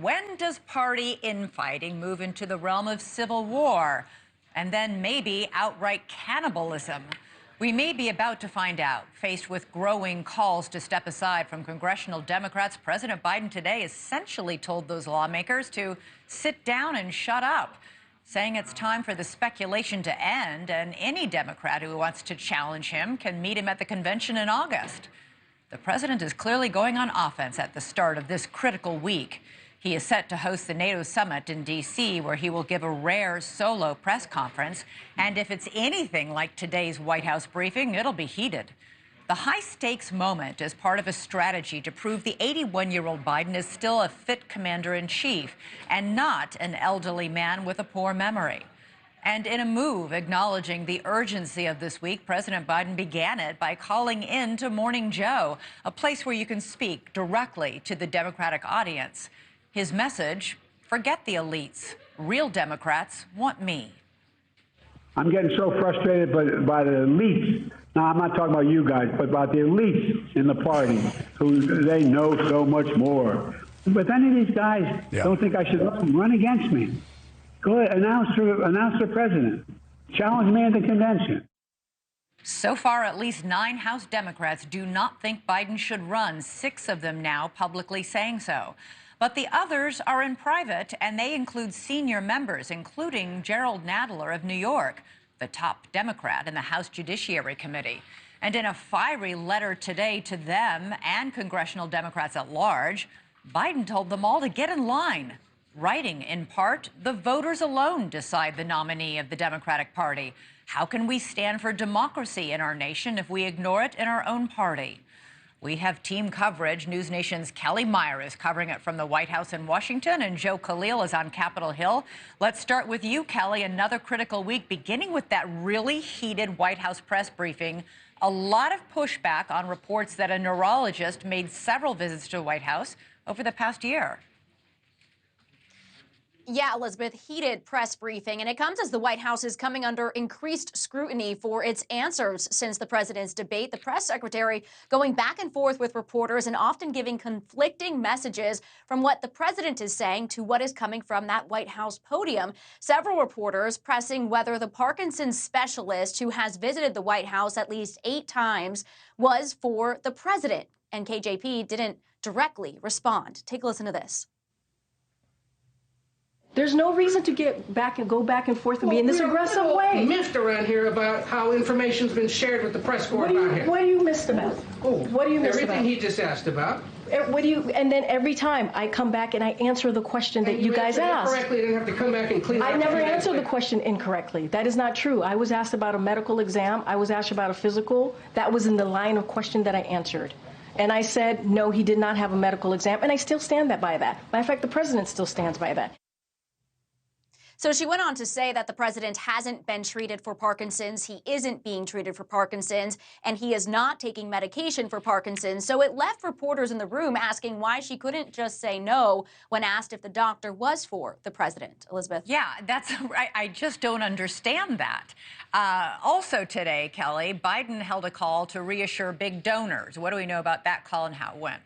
When does party infighting move into the realm of civil war and then maybe outright cannibalism? We may be about to find out. Faced with growing calls to step aside from congressional Democrats, President Biden today essentially told those lawmakers to sit down and shut up, saying it's time for the speculation to end, and any Democrat who wants to challenge him can meet him at the convention in August. The president is clearly going on offense at the start of this critical week. He is set to host the NATO summit in D.C., where he will give a rare solo press conference. And if it's anything like today's White House briefing, it'll be heated. The high-stakes moment is part of a strategy to prove the 81-year-old Biden is still a fit commander-in-chief and not an elderly man with a poor memory. And in a move acknowledging the urgency of this week, President Biden began it by calling in to Morning Joe, a place where you can speak directly to the Democratic audience. His message: forget the elites. Real Democrats want me. I'm getting so frustrated by the elites. Now, I'm not talking about you guys, but about the elites in the party who they know so much more. But any of these guys don't think I should run against me. Go ahead, announce for president. Challenge me at the convention. So far, at least 9 House Democrats do not think Biden should run, 6 of them now publicly saying so. But the others are in private, and they include senior members, including Gerald Nadler of New York, the top Democrat in the House Judiciary Committee. And in a fiery letter today to them and congressional Democrats at large, Biden told them all to get in line, writing, in part, the voters alone decide the nominee of the Democratic Party. How can we stand for democracy in our nation if we ignore it in our own party? We have team coverage. NewsNation's Kellie Meyer is covering it from the White House in Washington, and Joe Khalil is on Capitol Hill. Let's start with you, Kellie. Another critical week, beginning with that really heated White House press briefing. A lot of pushback on reports that a neurologist made several visits to the White House over the past year. Yeah, Elizabeth, heated press briefing, and it comes as the White House is coming under increased scrutiny for its answers since the president's debate. The press secretary going back and forth with reporters and often giving conflicting messages from what the president is saying to what is coming from that White House podium. Several reporters pressing whether the Parkinson's specialist who has visited the White House at least 8 times was for the president. And KJP didn't directly respond. Take a listen to this. There's no reason to go back and forth and be in this aggressive way. Miffed around here about how information's been shared with the press corps about him. What do you missed about? What do you missed everything about? he just asked about. And then every time I come back and I answer the question that you guys asked. Correctly, didn't have to come back and clean I up. never answered the question incorrectly. That is not true. I was asked about a medical exam. I was asked about a physical. That was in the line of question that I answered. And I said, no, he did not have a medical exam. And I still stand by that. Matter of fact, the president still stands by that. So she went on to say that the president hasn't been treated for Parkinson's, he isn't being treated for Parkinson's, and he is not taking medication for Parkinson's. So it left reporters in the room asking why she couldn't just say no when asked if the doctor was for the president. Elizabeth? Yeah, I just don't understand that. Also today, Kellie, Biden held a call to reassure big donors. What do we know about that call and how it went?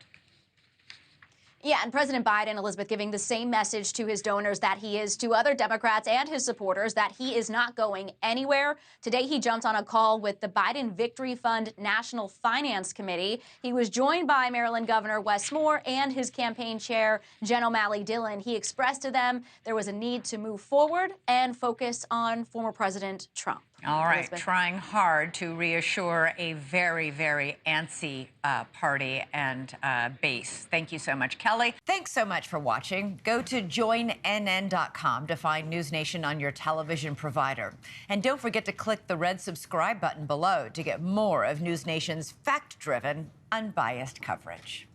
Yeah, and President Biden, Elizabeth, giving the same message to his donors that he is to other Democrats and his supporters, that he is not going anywhere. Today, he jumped on a call with the Biden Victory Fund National Finance Committee. He was joined by Maryland Governor Wes Moore and his campaign chair, Jen O'Malley Dillon. He expressed to them there was a need to move forward and focus on former President Trump. All right, Elizabeth. Trying hard to reassure a very, very antsy party and base. Thank you so much, Kellie. Thanks so much for watching. Go to joinnn.com to find NewsNation on your television provider. And don't forget to click the red subscribe button below to get more of NewsNation's fact-driven, unbiased coverage.